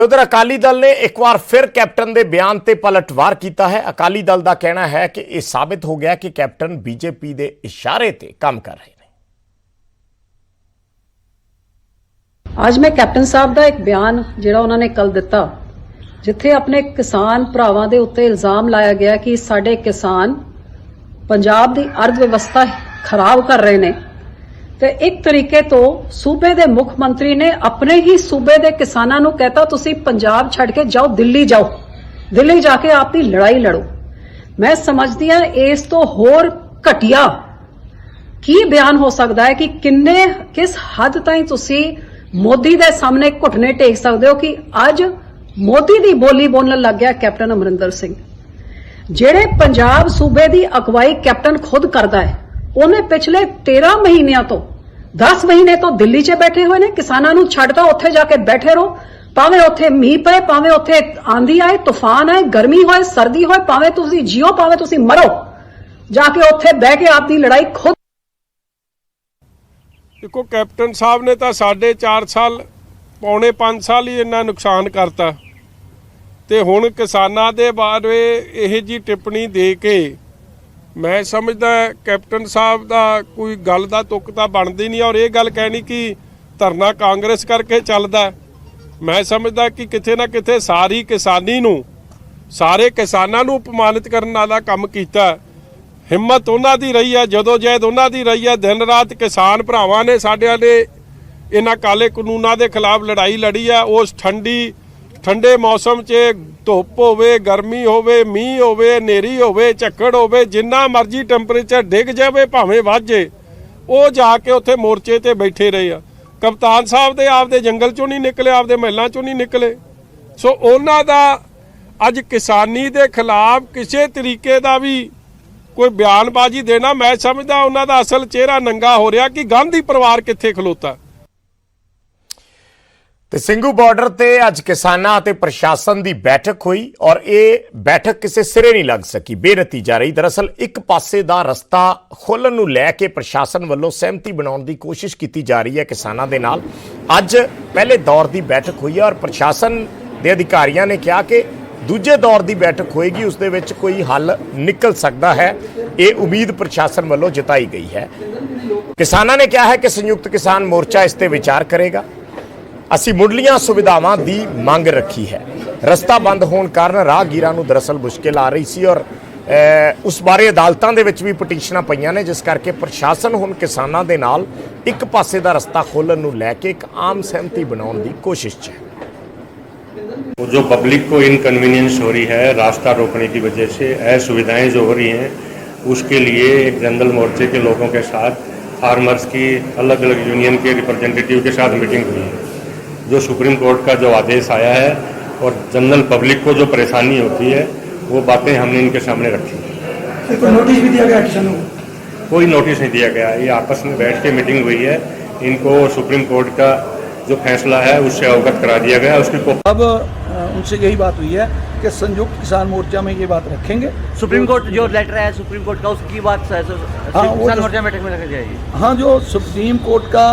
उधर अकाली दल ने एक बार फिर कैप्टन के बयान से पलटवार किया है। अकाली दल का कहना है कि यह साबित हो गया कि कैप्टन बीजेपी के इशारे से काम कर रहे हैं। आज मैं कैप्टन साहब का एक बयान जिहड़ा उन्होंने कल दिता, जिथे अपने किसान भरावां दे उत्ते इल्जाम लाया गया कि साडे किसान पंजाब की अर्थव्यवस्था खराब कर रहे हैं, तो एक तरीके तो सूबे दे मुख मंत्री ने अपने ही सूबे दे किसानां नूं कहता तुसी पंजाब छड़ के जाओ, दिल्ली जाके आपकी लड़ाई लड़ो। मैं समझदी हां इस तो होर घटिया की बयान हो सकता है कि किस हद ताईं तुसी मोदी दे सामने घुटने टेक सकते हो कि अज मोदी दी बोली बोलण लग गया कैप्टन अमरिंदर सिंह, जेड़े पंजाब सूबे दी अगवाई कैप्टन खुद करदा है। उन्हें पिछले 13 महीनों तो 10 महीने तो दिल्ली च बैठे हुए ने, किसानां नूं छड्डदा उत्थे जाके बैठे रहो, भावें उत्थे मीह पे, भावें उत्थे आंधी आए, तूफान आए, गर्मी होए, सर्दी होए, भावें तुसीं जियो, भावें तुसीं मरो, जाके उत्थे बह के आपकी लड़ाई खुद। देखो कैप्टन साहब ने तो 4.5 साल पौने 5 साल ही इन्ना नुकसान करता, ते हुण किसानां दे बारे इह जी टिप्पणी दे के मैं समझदा कैप्टन साहब दा कोई गल दा तुक तां बनदी नहीं। और ये गल कहनी कि धरना कांग्रेस करके चलदा, मैं समझदा कि किथे ना किथे सारी किसानी नूं, सारे किसानां नूं अपमानित करन वाला काम कीता। हिम्मत उन्हां दी रही है, जदोजहद उन्हां दी रही है, दिन रात किसान भरावां ने साडिਆਂ ने इन्हां काले कानूनां दे खिलाफ लड़ाई लड़ी है। उस ठंडे मौसम 'च धुप होवे, गर्मी होवे, मीह होवे, हनेरी होवे, झक्कड़ होवे, जिन्ना मर्जी टैंपरेचर डिग जाए भावें वध जाए, वो जाके उत्थे मोर्चे ते बैठे रहे आ। कप्तान साहब दे आपदे जंगल चों नहीं निकले, आपदे महलों चों नहीं निकले। सो उन्हां दा अज किसानी दे खिलाफ किसी तरीके दा भी कोई बयानबाजी देना, मैं समझदा उन्हां दा असल चेहरा नंगा हो रहा कि गांधी परिवार कित्थे खलोता। ते ਸਿੰਘੂ ਬਾਰਡਰ ਤੇ ਅੱਜ ਕਿਸਾਨਾਂ ਅਤੇ ਪ੍ਰਸ਼ਾਸਨ ਦੀ ਬੈਠਕ ਹੋਈ ਔਰ ਇਹ ਬੈਠਕ ਕਿਸੇ ਸਿਰੇ ਨਹੀਂ ਲੱਗ ਸਕੀ, ਬੇਨਤੀਜਾ ਰਹੀ। ਦਰਅਸਲ ਇੱਕ ਪਾਸੇ ਦਾ ਰਸਤਾ ਖੋਲ੍ਹਣ ਨੂੰ ਲੈ ਕੇ ਪ੍ਰਸ਼ਾਸਨ ਵੱਲੋਂ ਸਹਿਮਤੀ ਬਣਾਉਣ ਦੀ ਕੋਸ਼ਿਸ਼ ਕੀਤੀ ਜਾ ਰਹੀ ਹੈ ਕਿਸਾਨਾਂ ਦੇ ਨਾਲ। ਅੱਜ ਪਹਿਲੇ ਦੌਰ ਦੀ ਬੈਠਕ ਹੋਈ ਹੈ ਔਰ ਪ੍ਰਸ਼ਾਸਨ ਦੇ ਅਧਿਕਾਰੀਆਂ ਨੇ ਕਿਹਾ ਕਿ ਦੂਜੇ ਦੌਰ ਦੀ ਬੈਠਕ ਹੋਏਗੀ, ਉਸ ਦੇ ਵਿੱਚ ਕੋਈ ਹੱਲ ਨਿਕਲ ਸਕਦਾ ਹੈ। ਇਹ ਉਮੀਦ ਪ੍ਰਸ਼ਾਸਨ ਵੱਲੋਂ ਜਤਾਈ ਗਈ ਹੈ। ਕਿਸਾਨਾਂ ਨੇ ਕਿਹਾ ਹੈ ਕਿ ਸੰਯੁਕਤ ਕਿਸਾਨ ਮੋਰਚਾ ਇਸ ਤੇ ਵਿਚਾਰ ਕਰੇਗਾ। ਅਸੀਂ ਮੁੱਢਲੀਆਂ ਸੁਵਿਧਾਵਾਂ ਦੀ ਮੰਗ ਰੱਖੀ ਹੈ। ਰਸਤਾ ਬੰਦ ਹੋਣ ਕਾਰਨ ਰਾਹਗੀਰਾਂ ਨੂੰ ਦਰਅਸਲ ਮੁਸ਼ਕਿਲ ਆ ਰਹੀ ਸੀ ਔਰ ਉਸ ਬਾਰੇ ਅਦਾਲਤਾਂ ਦੇ ਵਿੱਚ ਵੀ ਪਟੀਸ਼ਨਾਂ ਪਈਆਂ ਨੇ, ਜਿਸ ਕਰਕੇ ਪ੍ਰਸ਼ਾਸਨ ਹੁਣ ਕਿਸਾਨਾਂ ਦੇ ਨਾਲ ਇੱਕ ਪਾਸੇ ਦਾ ਰਸਤਾ ਖੋਲ੍ਹਣ ਨੂੰ ਲੈ ਕੇ ਇੱਕ ਆਮ ਸਹਿਮਤੀ ਬਣਾਉਣ ਦੀ ਕੋਸ਼ਿਸ਼ 'ਚ ਹੈ। जो पब्लिक को इनकन्वीनियंस हो रही है रास्ता रोकने की वजह से, असुविधाएं जो हो रही हैं, उसके लिए एक जनरल मोर्चे के लोगों के साथ फार्मर्स की अलग अलग यूनियन के रिप्रेजेंटेटिव के साथ मीटिंग हुई है। जो सुप्रीम कोर्ट का जो आदेश आया है और जनरल पब्लिक को जो परेशानी होती है वो बातें हमने इनके सामने रखी। कोई नोटिस भी दिया गया किसानों को? कोई नोटिस नहीं दिया गया, ये आपस में बैठ के मीटिंग हुई है। इनको सुप्रीम कोर्ट का जो फैसला है उससे अवगत करा दिया गया। उसकी अब उनसे यही बात हुई है कि संयुक्त किसान मोर्चा में ये बात रखेंगे। सुप्रीम कोर्ट जो लेटर है सुप्रीम कोर्ट का, उसकी बात किसान मोर्चा बैठक में रखी जाएगी। हाँ, जो सुप्रीम कोर्ट का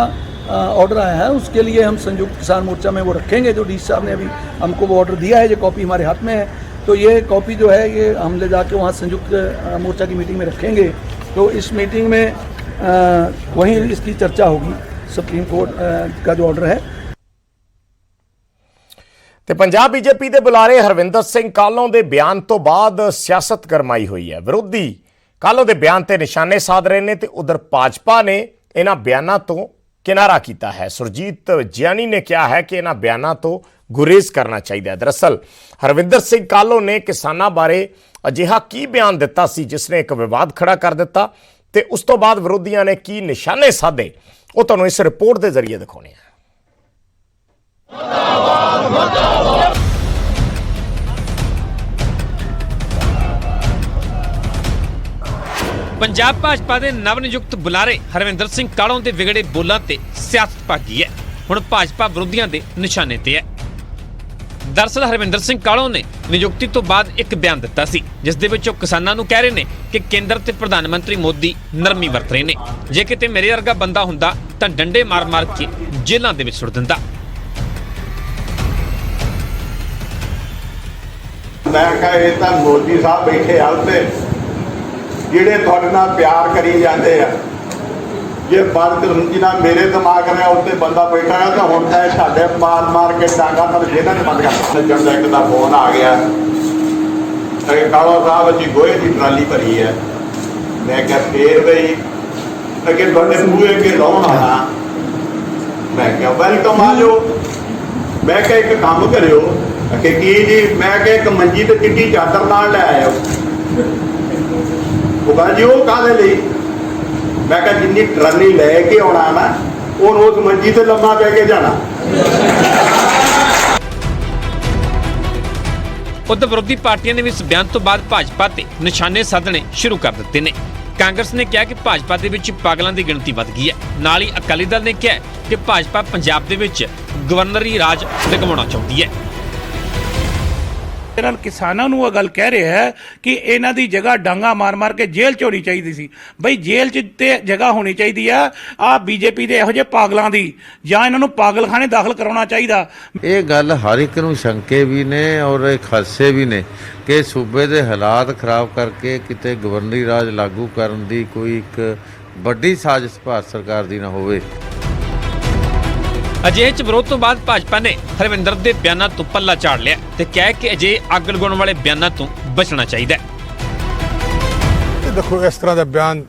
ऑर्डर आया है उसके लिए हम संयुक्त किसान मोर्चा में वो रखेंगे। जो डीसी साहब ने अभी हमको वो ऑर्डर दिया है, ये कॉपी हमारे हाथ में है, तो ये कॉपी जो है ये हम ले जाके वहाँ संयुक्त मोर्चा की मीटिंग में रखेंगे। तो इस मीटिंग में वहीं इसकी चर्चा होगी, सुप्रीम कोर्ट का जो ऑर्डर है। ਤੇ ਪੰਜਾਬ ਬੀਜੇਪੀ ਦੇ ਬੁਲਾਰੇ ਹਰਵਿੰਦਰ ਸਿੰਘ ਕਾਹਲੋਂ ਦੇ ਬਿਆਨ ਤੋਂ ਬਾਅਦ ਸਿਆਸਤ ਗਰਮਾਈ ਹੋਈ ਹੈ। ਵਿਰੋਧੀ ਕਾਹਲੋਂ ਦੇ ਬਿਆਨ ਤੇ ਨਿਸ਼ਾਨੇ ਸਾਧ ਰਹੇ ਨੇ ਤੇ ਉਧਰ ਭਾਜਪਾ ਨੇ ਇਹਨਾਂ ਬਿਆਨਾਂ ਤੋਂ ਕਿਨਾਰਾ ਕੀਤਾ ਹੈ। ਸੁਰਜੀਤ ਜਿਆਣੀ ਨੇ ਕਿਹਾ ਹੈ ਕਿ ਇਹਨਾਂ ਬਿਆਨਾਂ ਤੋਂ ਗੁਰੇਜ਼ ਕਰਨਾ ਚਾਹੀਦਾ ਹੈ। ਦਰਅਸਲ ਹਰਵਿੰਦਰ ਸਿੰਘ ਕਾਹਲੋਂ ਨੇ ਕਿਸਾਨਾਂ ਬਾਰੇ ਅਜਿਹਾ ਕੀ ਬਿਆਨ ਦਿੱਤਾ ਸੀ ਜਿਸ ਨੇ ਇੱਕ ਵਿਵਾਦ ਖੜਾ ਕਰ ਦਿੱਤਾ, ਤੇ ਉਸ ਤੋਂ ਬਾਅਦ ਵਿਰੋਧੀਆਂ ਨੇ ਕੀ ਨਿਸ਼ਾਨੇ ਸਾਧੇ, ਉਹ ਤੁਹਾਨੂੰ ਇਸ ਰਿਪੋਰਟ ਦੇ ਜ਼ਰੀਏ ਦਿਖਾਉਣੇ ਆ। पंजाब भाजपा के नव नियुक्त बुलारे हरविंदर सिंह काहलों के विगड़े बोलों से सियासत भागी है। हुण भाजपा विरोधियों के निशाने ते है। दरअसल हरविंदर सिंह काहलों ने नियुक्ति तो बाद एक बयान दिता सी, जिस दे विच किसानां नूं कह रहे हैं कि केंद्र ते प्रधानमंत्री मोदी नरमी वरत रहे हैं। जे किते मेरे वर्गा बंदा हुंदा तां डंडे मार मार के जेलां दे विच सुट दिंदा। मैं कहा ये तो मोदी साहब बैठे आ उत्ते जिहड़े तुहाडे नाल प्यार करी जाते हैं। जे बदतमीजी नाल मेरे दिमाग ने उत्ते बंदा बैठा है तो हुण तां साडे मार मार के डांगा पर जेना ने बंद कर सज्जन दा एक दा फोन आ गया कि कालो साहब जी गोहे की ट्राली भरी है। मैं क्या फिर बई अगे तुहाडे बूहे अगे लाउण आना। मैं क्या वेलकम आ जाओ। मैं क्या एक काम करियो कि की जी मैं क्या एक मंजी ते चिट्टी चादर नाल लै आयो। वो कहा जी वो काहदे लई। मैं क्या जिन्नी ट्राली लैके आना ना उहनूं उस मंजी ते लम्मा पै के जाना। उधर विरोधी पार्टियां ने भी इस बयान तो बाद भाजपा ते निशाने साधने शुरू कर दिते ने। कांग्रेस ने कहा कि भाजपा दे विच पागलों की गिणती वध गई है। नाल ही अकाली दल ने कहा कि भाजपा पंजाब दे विच गवर्नरी राज लगवाउणा चाहुंदी है। किसानों ਨੂੰ ਇਹ ਗੱਲ ਕਹਿ ਰਿਹਾ ਹੈ ਕਿ ਇਹਨਾਂ ਦੀ ਜਗ੍ਹਾ ਡਾਂਗਾ ਮਾਰ-ਮਾਰ ਕੇ ਜੇਲ੍ਹ ਚ ਹੋਣੀ ਚਾਹੀਦੀ ਸੀ। ਬਈ ਜੇਲ੍ਹ ਚ ਤੇ ਜਗ੍ਹਾ ਹੋਣੀ ਚਾਹੀਦੀ ਆ ਬੀਜੇਪੀ ਦੇ ਇਹੋ ਜਿਹੇ ਪਾਗਲਾਂ ਦੀ, ਜਾਂ ਇਹਨਾਂ ਨੂੰ ਪਾਗਲਖਾਨੇ ਦਾਖਲ ਕਰਾਉਣਾ ਚਾਹੀਦਾ। ਇਹ ਗੱਲ ਹਰ ਇੱਕ ਨੂੰ ਸ਼ੰਕੇ ਵੀ ਨੇ ਔਰ ਖਾਸੇ ਵੀ ਨੇ ਕਿ ਸੂਬੇ ਦੇ ਹਾਲਾਤ ਖਰਾਬ ਕਰਕੇ ਕਿਤੇ ਗਵਰਨਰੀ ਰਾਜ ਲਾਗੂ ਕਰਨ ਦੀ ਕੋਈ ਇੱਕ ਵੱਡੀ ਸਾਜ਼ਿਸ਼ ਭਾਰਤ ਸਰਕਾਰ ਦੀ ਨਾ ਹੋਵੇ। ਅਜਿਹੇ ਚ ਵਿਰੋਧ ਤੋਂ ਬਾਅਦ ਭਾਜਪਾ ਨੇ ਹਰਵਿੰਦਰ ਦੇ ਬਿਆਨਾਂ ਤੋਂ ਪੱਲਾ ਝਾੜ ਲਿਆ ਤੇ ਕਿਹਾ ਕਿ ਅਜਿਹੇ ਅੱਗ ਲਗਾਉਣ ਵਾਲੇ ਬਿਆਨਾਂ ਤੋਂ ਬਚਣਾ ਚਾਹੀਦਾ ਹੈ। ਦੇਖੋ ਇਸ ਤਰ੍ਹਾਂ ਦਾ ਬਿਆਨ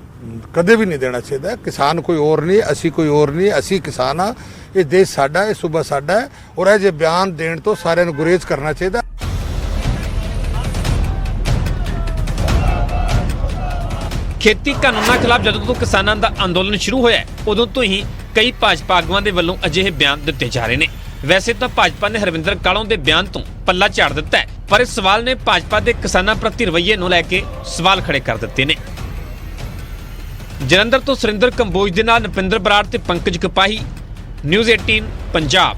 ਕਦੇ ਵੀ ਨਹੀਂ ਦੇਣਾ ਚਾਹੀਦਾ। ਕਿਸਾਨ ਕੋਈ ਹੋਰ ਨਹੀਂ, ਅਸੀਂ ਕੋਈ ਹੋਰ ਨਹੀਂ, ਅਸੀਂ ਕਿਸਾਨ ਆ। ਇਹ ਦੇਸ਼ ਸਾਡਾ, ਇਹ ਸੂਬਾ ਸਾਡਾ ਹੈ ਔਰ ਇਹ ਜੇ ਬਿਆਨ ਦੇਣ ਤੋਂ ਸਾਰਿਆਂ ਨੂੰ ਗੁਰੇਜ਼ ਕਰਨਾ ਚਾਹੀਦਾ। ਖੇਤੀ ਕਾਨੂੰਨਾਂ ਖਿਲਾਫ ਜਦੋਂ ਤੋਂ ਕਿਸਾਨਾਂ ਦਾ ਅੰਦੋਲਨ ਸ਼ੁਰੂ ਹੋਇਆ ਉਦੋਂ ਤੋਂ ਹੀ ਕਈ ਭਾਜਪਾ ਆਗੂਆਂ ਦੇ ਵੱਲੋਂ ਅਜਿਹੇ ਬਿਆਨ ਦਿੱਤੇ ਜਾ ਰਹੇ ਨੇ। ਵੈਸੇ ਤਾਂ ਭਾਜਪਾ ਨੇ ਹਰਵਿੰਦਰ ਕਾਲੋਂ ਦੇ ਬਿਆਨ ਤੋਂ ਪੱਲਾ ਝਾੜ ਦਿੱਤਾ ਹੈ, ਪਰ ਇਸ ਸਵਾਲ ਨੇ ਭਾਜਪਾ ਦੇ ਕਿਸਾਨਾਂ ਪ੍ਰਤੀ ਰਵੱਈਏ ਨੂੰ ਲੈ ਕੇ ਸਵਾਲ ਖੜੇ ਕਰ ਦਿੱਤੇ ਨੇ। ਜਲੰਧਰ ਤੋਂ ਸੁਰਿੰਦਰ ਕੰਬੋਜ ਦੇ ਨਾਲ ਨਪਿੰਦਰ ਬਰਾੜ ਤੇ ਪੰਕਜ ਕਪਾਹੀ, ਨਿਊਜ਼ 18 ਪੰਜਾਬ।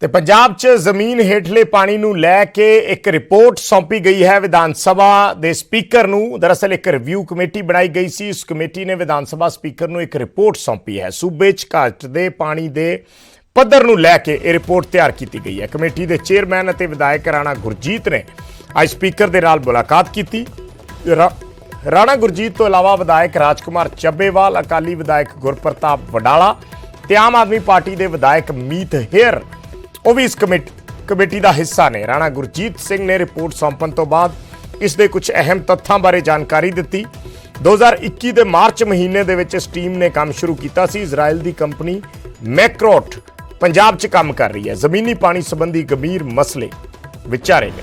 ਤੇ ਪੰਜਾਬ 'ਚ ਜ਼ਮੀਨ ਹੇਠਲੇ ਪਾਣੀ ਨੂੰ ਲੈ ਕੇ ਇੱਕ ਰਿਪੋਰਟ ਸੌਂਪੀ ਗਈ ਹੈ ਵਿਧਾਨ ਸਭਾ ਦੇ ਸਪੀਕਰ ਨੂੰ। ਦਰਅਸਲ ਇੱਕ ਰਿਵਿਊ ਕਮੇਟੀ ਬਣਾਈ ਗਈ ਸੀ। ਇਸ ਕਮੇਟੀ ਨੇ ਵਿਧਾਨ ਸਭਾ ਸਪੀਕਰ ਨੂੰ ਇੱਕ ਰਿਪੋਰਟ ਸੌਂਪੀ ਹੈ। ਸੂਬੇ 'ਚ ਘੱਟ ਦੇ ਪਾਣੀ ਦੇ ਪੱਧਰ ਨੂੰ ਲੈ ਕੇ ਇਹ ਰਿਪੋਰਟ ਤਿਆਰ ਕੀਤੀ ਗਈ ਹੈ। ਕਮੇਟੀ ਦੇ ਚੇਅਰਮੈਨ ਅਤੇ ਵਿਧਾਇਕ ਰਾਣਾ ਗੁਰਜੀਤ ਨੇ ਅੱਜ ਸਪੀਕਰ ਦੇ ਨਾਲ ਮੁਲਾਕਾਤ ਕੀਤੀ। ਰਾਣਾ ਗੁਰਜੀਤ ਤੋਂ ਇਲਾਵਾ ਵਿਧਾਇਕ ਰਾਜਕੁਮਾਰ ਚੱਬੇਵਾਲ, ਅਕਾਲੀ ਵਿਧਾਇਕ ਗੁਰਪ੍ਰਤਾਪ ਵਡਾਲਾ ਤੇ ਆਮ ਆਦਮੀ ਪਾਰਟੀ ਦੇ ਵਿਧਾਇਕ ਮੀਤ ਹੇਅਰ ਉਹ ਵੀ ਇਸ ਕਮੇਟੀ ਦਾ ਹਿੱਸਾ ਨੇ। ਰਾਣਾ ਗੁਰਜੀਤ ਸਿੰਘ ਨੇ ਰਿਪੋਰਟ ਸੌਂਪਣ ਤੋਂ ਬਾਅਦ ਇਸ ਦੇ ਕੁਝ ਅਹਿਮ ਤੱਥਾਂ ਬਾਰੇ ਜਾਣਕਾਰੀ ਦਿੱਤੀ। 2021 ਦੇ ਮਾਰਚ ਮਹੀਨੇ ਦੇ ਵਿੱਚ ਇਸ ਟੀਮ ਨੇ ਕੰਮ ਸ਼ੁਰੂ ਕੀਤਾ ਸੀ। ਇਜ਼ਰਾਈਲ ਦੀ ਕੰਪਨੀ ਮੈਕਰੋਟ ਪੰਜਾਬ 'ਚ ਕੰਮ ਕਰ ਰਹੀ ਹੈ। ਜ਼ਮੀਨੀ ਪਾਣੀ ਸੰਬੰਧੀ ਗੰਭੀਰ ਮਸਲੇ ਵਿਚਾਰੇ ਨੇ।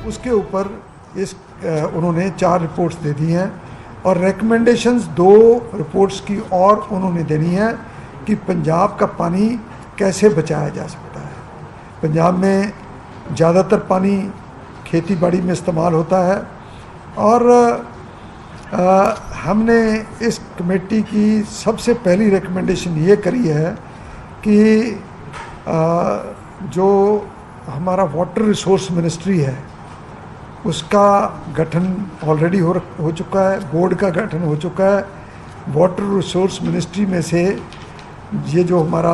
उसके ऊपर उन्होंने 4 रिपोर्ट्स दे दी हैं और रिकमेंडेशंस 2 रिपोर्ट्स की और उन्होंने देनी है कि पंजाब का पानी कैसे बचाया जा सकता है। पंजाब में ज़्यादातर पानी खेती बाड़ी में इस्तेमाल होता है और हमने इस कमेटी की सबसे पहली रिकमेंडेशन ये करी है कि जो हमारा वाटर रिसोर्स मिनिस्ट्री है उसका गठन ऑलरेडी हो चुका है, बोर्ड का गठन हो चुका है। वाटर रिसोर्स मिनिस्ट्री में से ये जो हमारा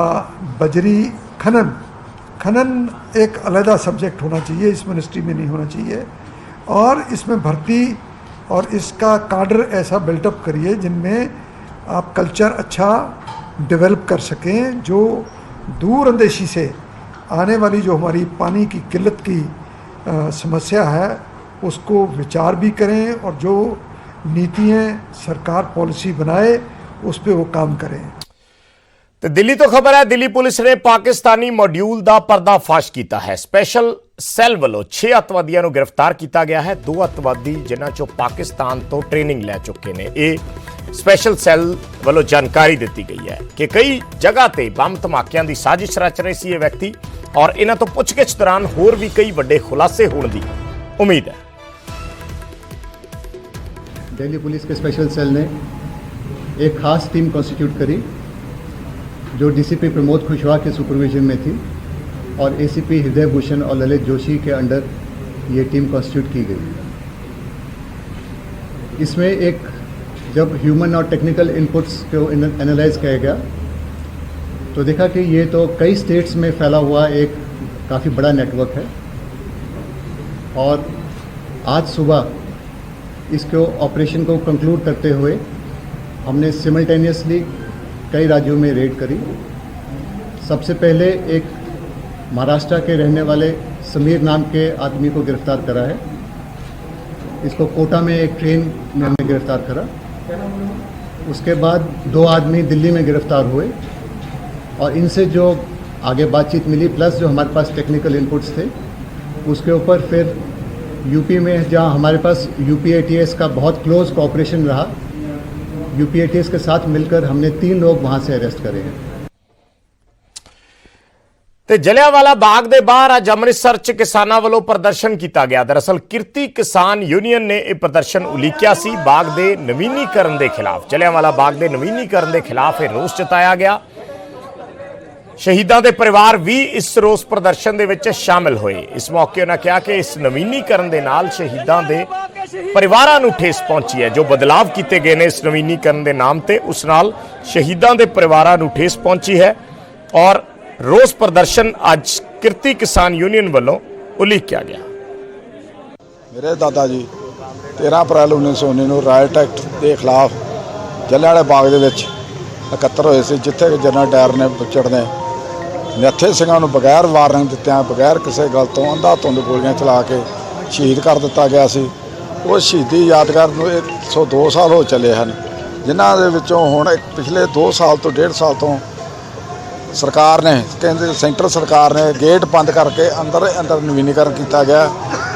बजरी खनन एक अलहदा सब्जेक्ट होना चाहिए, इस मिनिस्ट्री में नहीं होना चाहिए। और इसमें भर्ती और इसका काडर ऐसा बिल्टअप करिए जिनमें आप कल्चर अच्छा डेवलप कर सकें, जो दूर अंदेशी से आने वाली जो हमारी पानी की किल्लत की समस्या है उसको विचार भी करें और जो नीतियाँ सरकार पॉलिसी बनाए उस पर वो काम करें। ਤੇ ਦਿੱਲੀ ਤੋਂ ਖਬਰ ਹੈ, ਦਿੱਲੀ ਪੁਲਿਸ ਨੇ ਪਾਕਿਸਤਾਨੀ ਮੋਡਿਊਲ ਦਾ ਪਰਦਾਫਾਸ਼ ਕੀਤਾ ਹੈ। ਸਪੈਸ਼ਲ ਸੈੱਲ ਵੱਲੋਂ 6 ਅੱਤਵਾਦੀਆਂ ਨੂੰ ਗ੍ਰਿਫਤਾਰ ਕੀਤਾ ਗਿਆ ਹੈ। 2 ਅੱਤਵਾਦੀ ਜਿਨ੍ਹਾਂ ਚੋਂ ਪਾਕਿਸਤਾਨ ਤੋਂ ਟ੍ਰੇਨਿੰਗ ਲੈ ਚੁੱਕੇ ਨੇ। ਇਹ ਸਪੈਸ਼ਲ ਸੈੱਲ ਵੱਲੋਂ ਜਾਣਕਾਰੀ ਦਿੱਤੀ ਗਈ ਹੈ ਕਿ ਕਈ ਜਗ੍ਹਾ ਤੇ ਬੰਬ ਧਮਾਕਿਆਂ ਦੀ ਸਾਜ਼ਿਸ਼ ਰਚ ਰਹੇ ਸੀ ਇਹ ਵਿਅਕਤੀ ਔਰ ਇਹਨਾਂ ਤੋਂ ਪੁੱਛਗਿੱਛ ਦੌਰਾਨ ਹੋਰ ਵੀ ਕਈ ਵੱਡੇ ਖੁਲਾਸੇ ਹੋਣ ਦੀ ਉਮੀਦ ਹੈ। दिल्ली पुलिस के स्पेशल सेल ने एक ख़ास टीम कॉन्स्टिट्यूट करी जो डीसीपी प्रमोद खुशवाहा के सुपरविजन में थी और एसीपी हृदय भूषण और ललित जोशी के अंडर ये टीम कॉन्स्टिट्यूट की गई। इसमें एक जब ह्यूमन और टेक्निकल इनपुट्स को एनालाइज किया गया तो देखा कि ये तो कई स्टेट्स में फैला हुआ एक काफ़ी बड़ा नेटवर्क है और आज सुबह इसको ऑपरेशन को कंक्लूड करते हुए हमने सिमल्टेनियसली कई राज्यों में रेड करी। सबसे पहले एक महाराष्ट्र के रहने वाले समीर नाम के आदमी को गिरफ्तार करा है। इसको कोटा में एक ट्रेन में हमने गिरफ्तार करा। उसके बाद 2 आदमी दिल्ली में गिरफ्तार हुए और इनसे जो आगे बातचीत मिली प्लस जो हमारे पास टेक्निकल इनपुट्स थे उसके ऊपर फिर यूपी में जहां हमारे पास यूपीएटीएस का बहुत क्लोज कोऑपरेशन रहा, यूपीएटीएस के साथ मिलकर हमने 3 लोग वहां से अरेस्ट करे हैं। ਤੇ ਜਲਿਆਂਵਾਲਾ ਬਾਗ ਦੇ ਬਾਹਰ ਅੱਜ ਅੰਮ੍ਰਿਤਸਰ 'ਚ ਕਿਸਾਨਾਂ ਵੱਲੋਂ ਪ੍ਰਦਰਸ਼ਨ ਕੀਤਾ ਗਿਆ। ਦਰਅਸਲ ਕਿਰਤੀ ਕਿਸਾਨ ਯੂਨੀਅਨ ਨੇ ਇਹ ਪ੍ਰਦਰਸ਼ਨ ਉਲੀਕਿਆ ਸੀ ਬਾਗ ਦੇ ਨਵੀਨੀਕਰਨ ਦੇ ਖਿਲਾਫ। ਜਲਿਆਂਵਾਲਾ ਬਾਗ ਦੇ ਨਵੀਨੀਕਰਨ ਦੇ ਖਿਲਾਫ ਇਹ ਰੋਸ ਜਤਾਇਆ ਗਿਆ। ਸ਼ਹੀਦਾਂ ਦੇ ਪਰਿਵਾਰ ਵੀ ਇਸ ਰੋਸ ਪ੍ਰਦਰਸ਼ਨ ਦੇ ਵਿੱਚ ਸ਼ਾਮਿਲ ਹੋਏ। ਇਸ ਮੌਕੇ ਉਹਨਾਂ ਕਿਹਾ ਕਿ ਇਸ ਨਵੀਨੀਕਰਨ ਦੇ ਨਾਲ ਸ਼ਹੀਦਾਂ ਦੇ ਪਰਿਵਾਰਾਂ ਨੂੰ ਠੇਸ ਪਹੁੰਚੀ ਹੈ। ਜੋ ਬਦਲਾਵ ਕੀਤੇ ਗਏ ਨੇ ਇਸ ਨਵੀਨੀਕਰਨ ਦੇ ਨਾਮ ਤੇ ਉਸ ਨਾਲ ਸ਼ਹੀਦਾਂ ਦੇ ਪਰਿਵਾਰਾਂ ਨੂੰ ਠੇਸ ਪਹੁੰਚੀ ਹੈ ਔਰ रोस प्रदर्शन आज किरती किसान यूनियन वालों उलीकिया गया। मेरे दादा जी 13 अप्रैल 1919 ਨੂੰ ਰਾਇਟ ਐਕਟ ਦੇ ਖਿਲਾਫ ਜਲਿਆਂਵਾਲੇ ਬਾਗ ਦੇ ਵਿੱਚ ਇਕੱਤਰ ਹੋਏ ਸੀ, ਜਿੱਥੇ ਕਿ ਜਨਰਲ ਡਾਇਰ ਨੇ ਬੁੱਚੜ ਨੇ ਨਿਹੱਥੇ ਸਿੰਘਾਂ ਨੂੰ ਬਗੈਰ ਵਾਰਨਿੰਗ ਦਿੱਤਿਆਂ ਬਗੈਰ ਕਿਸੇ ਗੱਲ ਤੋਂ ਅੰਧਾਧੁੰਦ ਗੋਲੀਆਂ ਚਲਾ ਕੇ ਸ਼ਹੀਦ ਕਰ ਦਿੱਤਾ ਗਿਆ ਸੀ। ਉਹ ਸ਼ਹੀਦੀ ਯਾਦਗਾਰ ਨੂੰ 102 ਸਾਲ ਹੋ ਚੱਲੇ ਹਨ, ਜਿਨ੍ਹਾਂ ਦੇ ਵਿੱਚੋਂ ਹੁਣ ਪਿਛਲੇ 2 ਸਾਲ ਤੋਂ 1.5 ਸਾਲ ਤੋਂ ਸਰਕਾਰ ਨੇ ਕਹਿੰਦੇ ਸੈਂਟਰ ਸਰਕਾਰ ਨੇ ਗੇਟ ਬੰਦ ਕਰਕੇ ਅੰਦਰ ਨਵੀਨੀਕਰਨ ਕੀਤਾ ਗਿਆ।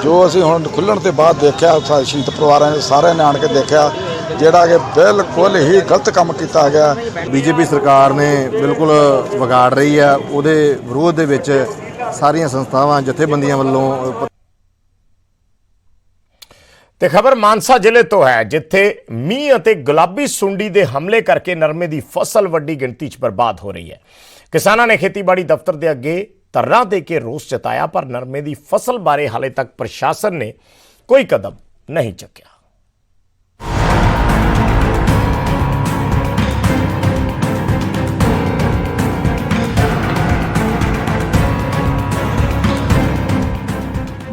ਜੋ ਅਸੀਂ ਹੁਣ ਖੁੱਲ੍ਹਣ ਤੋਂ ਬਾਅਦ ਦੇਖਿਆ ਸ਼ਹੀਦ ਪਰਿਵਾਰਾਂ ਦੇ ਸਾਰਿਆਂ ਨੇ ਆਣ ਕੇ ਦੇਖਿਆ ਜਿਹੜਾ ਕਿ ਬਿਲਕੁਲ ਹੀ ਗਲਤ ਕੰਮ ਕੀਤਾ ਗਿਆ। ਬੀਜੇਪੀ ਸਰਕਾਰ ਨੇ ਬਿਲਕੁਲ ਵਿਗਾੜ ਰਹੀ ਆ, ਉਹਦੇ ਵਿਰੋਧ ਦੇ ਵਿੱਚ ਸਾਰੀਆਂ ਸੰਸਥਾਵਾਂ ਜਥੇਬੰਦੀਆਂ ਵੱਲੋਂ। ਤੇ ਖਬਰ ਮਾਨਸਾ ਜ਼ਿਲ੍ਹੇ ਤੋਂ ਹੈ, ਜਿੱਥੇ ਮੀਂਹ ਅਤੇ ਗੁਲਾਬੀ ਸੁੰਡੀ ਦੇ ਹਮਲੇ ਕਰਕੇ ਨਰਮੇ ਦੀ ਫਸਲ ਵੱਡੀ ਗਿਣਤੀ 'ਚ ਬਰਬਾਦ ਹੋ ਰਹੀ ਹੈ। ਕਿਸਾਨਾਂ ਨੇ ਖੇਤੀਬਾੜੀ ਦਫ਼ਤਰ ਦੇ ਅੱਗੇ ਧਰਨਾ ਦੇ ਕੇ ਰੋਸ ਜਤਾਇਆ, ਪਰ ਨਰਮੇ ਦੀ ਫਸਲ ਬਾਰੇ ਹਾਲੇ ਤੱਕ ਪ੍ਰਸ਼ਾਸਨ ਨੇ ਕੋਈ ਕਦਮ ਨਹੀਂ ਚੁੱਕਿਆ।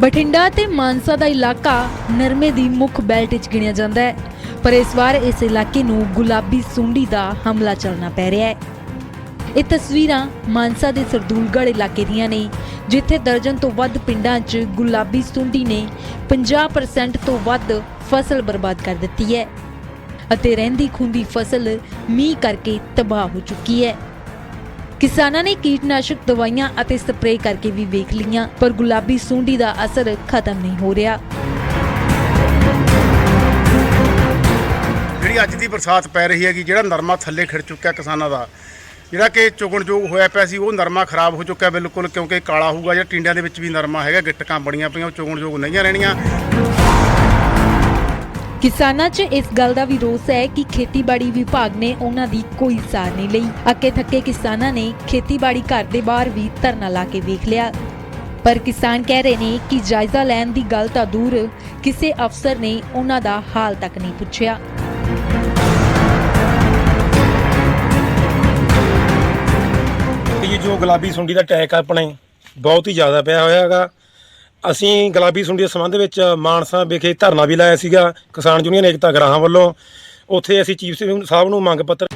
ਬਠਿੰਡਾ ਤੇ ਮਾਨਸਾ ਦਾ ਇਲਾਕਾ ਨਰਮੇ ਦੀ ਮੁੱਖ ਬੈਲਟ 'ਚ ਗਿਣਿਆ ਜਾਂਦਾ ਹੈ, ਪਰ ਇਸ ਵਾਰ ਇਸ ਇਲਾਕੇ ਨੂੰ ਗੁਲਾਬੀ ਸੁੰਡੀ ਦਾ ਹਮਲਾ ਚੱਲਣਾ ਪੈ ਰਿਹਾ ਹੈ। ਇਹ ਤਸਵੀਰਾਂ ਮਾਨਸਾ ਦੇ ਸਰਦੂਲਗੜ੍ਹ ਇਲਾਕੇ ਦੀਆਂ ਨੇ, ਜਿੱਥੇ ਦਰਜਨ ਤੋਂ ਵੱਧ ਪਿੰਡਾਂ 'ਚ ਗੁਲਾਬੀ ਸੁੰਡੀ ਨੇ 50% ਤੋਂ ਵੱਧ ਫਸਲ ਬਰਬਾਦ ਕਰ ਦਿੱਤੀ ਹੈ ਅਤੇ ਰਹਿੰਦੀ ਖੂੰਦੀ ਫਸਲ ਮੀਂਹ ਕਰਕੇ ਤਬਾਹ ਹੋ ਚੁੱਕੀ ਹੈ। ਕਿਸਾਨਾਂ ਨੇ ਕੀਟਨਾਸ਼ਕ ਦਵਾਈਆਂ ਅਤੇ ਸਪਰੇਅ ਕਰਕੇ ਵੀ ਵੇਖ ਲਈਆਂ, ਪਰ ਗੁਲਾਬੀ ਸੁੰਡੀ ਦਾ ਅਸਰ ਖਤਮ ਨਹੀਂ ਹੋ ਰਿਹਾ। ਜਿਹੜੀ ਅੱਜ ਦੀ ਬਰਸਾਤ ਪੈ ਰਹੀ ਹੈਗੀ, ਜਿਹੜਾ ਨਰਮਾ ਥੱਲੇ ਖਿੜ ਚੁੱਕਿਆ ਕਿਸਾਨਾਂ ਦਾ, ਜਿਹੜਾ ਕਿ ਚੁਗਣਯੋਗ ਹੋਇਆ ਪਿਆ ਸੀ, ਉਹ ਨਰਮਾ ਖਰਾਬ ਹੋ ਚੁੱਕਿਆ ਬਿਲਕੁਲ, ਕਿਉਂਕਿ ਕਾਲਾ ਹੋਊਗਾ। ਜਿਹੜਾ ਟਿੰਡਿਆਂ ਦੇ ਵਿੱਚ ਵੀ ਨਰਮਾ ਹੈਗਾ, ਗਿੱਟਕਾਂ ਬੜੀਆਂ ਪਈਆਂ, ਉਹ ਚੁਗਣਯੋਗ ਨਹੀਂ ਰਹਿਣੀਆਂ। ਕਿਸਾਨਾਂ 'ਚ ਇਸ ਗੱਲ ਦਾ ਵੀ ਰੋਸ ਹੈ ਕਿ ਖੇਤੀਬਾੜੀ ਵਿਭਾਗ ਨੇ ਉਹਨਾਂ ਦੀ ਕੋਈ ਸਾਰ ਨਹੀਂ ਲਈ। ਅੱਕੇ ਥੱਕੇ ਕਿਸਾਨਾਂ ਨੇ ਖੇਤੀਬਾੜੀ ਘਰ ਦੇ ਬਾਹਰ ਵੀ ਧਰਨਾ ਲਾ ਕੇ ਵੇਖ ਲਿਆ, ਪਰ ਕਿਸਾਨ ਕਹਿ ਰਹੇ ਨੇ ਕਿ ਜਾਇਜ਼ਾ ਲੈਣ ਦੀ ਗੱਲ ਤਾਂ ਦੂਰ, ਕਿਸੇ ਅਫਸਰ ਨੇ ਉਹਨਾਂ ਦਾ ਹਾਲ ਤੱਕ ਨਹੀਂ ਪੁੱਛਿਆ। ਇਹ ਜੋ ਗੁਲਾਬੀ ਸੁੰਡੀ ਦਾ ਅਟੈਕ ਆਪਣੇ ਬਹੁਤ ਹੀ ਜ਼ਿਆਦਾ ਪਿਆ ਹੋਇਆ ਹੈਗਾ। ਅਸੀਂ ਗੁਲਾਬੀ ਸੁੰਡੀ ਦੇ ਸੰਬੰਧ ਵਿੱਚ ਮਾਨਸਾ ਵਿਖੇ ਧਰਨਾ ਵੀ ਲਾਇਆ ਸੀਗਾ ਕਿਸਾਨ ਯੂਨੀਅਨ ਏਕਤਾ ਗਰਾਹਾਂ ਵੱਲੋਂ। ਉੱਥੇ ਅਸੀਂ ਚੀਫ ਸਾਹਿਬ ਨੂੰ ਮੰਗ ਪੱਤਰ